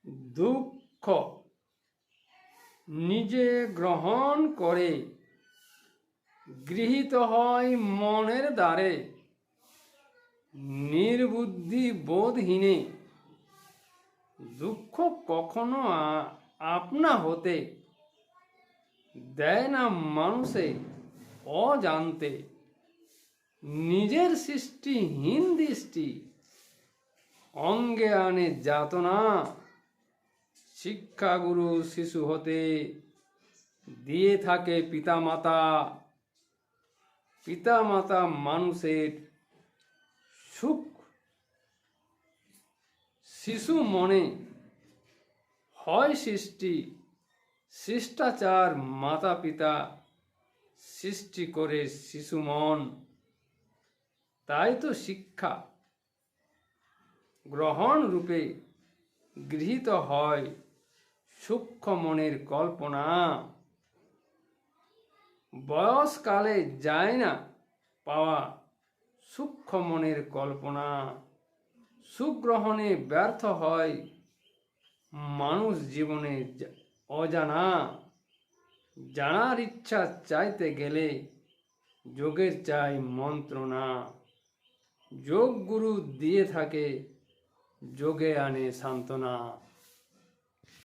দুঃখ নিজে গ্রহণ করে গৃহীত হয় মনের দ্বারে। নির্বুদ্ধি বোধহীনে দুঃখ কখনো আপনা হতে দেয় না মানুষে অজান্তে। নিজের সৃষ্টিহীন দৃষ্টি অঙ্গে আনে যাতনা। শিক্ষাগুরু শিশু হতে দিয়ে থাকে পিতামাতা। পিতামাতা মানুষের সুখ শিশু মনে হয় সৃষ্টি। শিষ্টাচার মাতা পিতা সৃষ্টি করে শিশু মন। তাই তো শিক্ষা গ্রহণ রূপে গৃহীত হয় সূক্ষ্ম মনের কল্পনা। বয়সকালে যায় না পাওয়া সূক্ষ্ম মনের কল্পনা। সুগ্রহণে ব্যর্থ হয় মানুষ জীবনে অজানা। জানার ইচ্ছা চাইতে গেলে যোগের চাই মন্ত্রণা। যোগ গুরু দিয়ে থাকে যোগে আনে সান্ত্বনা।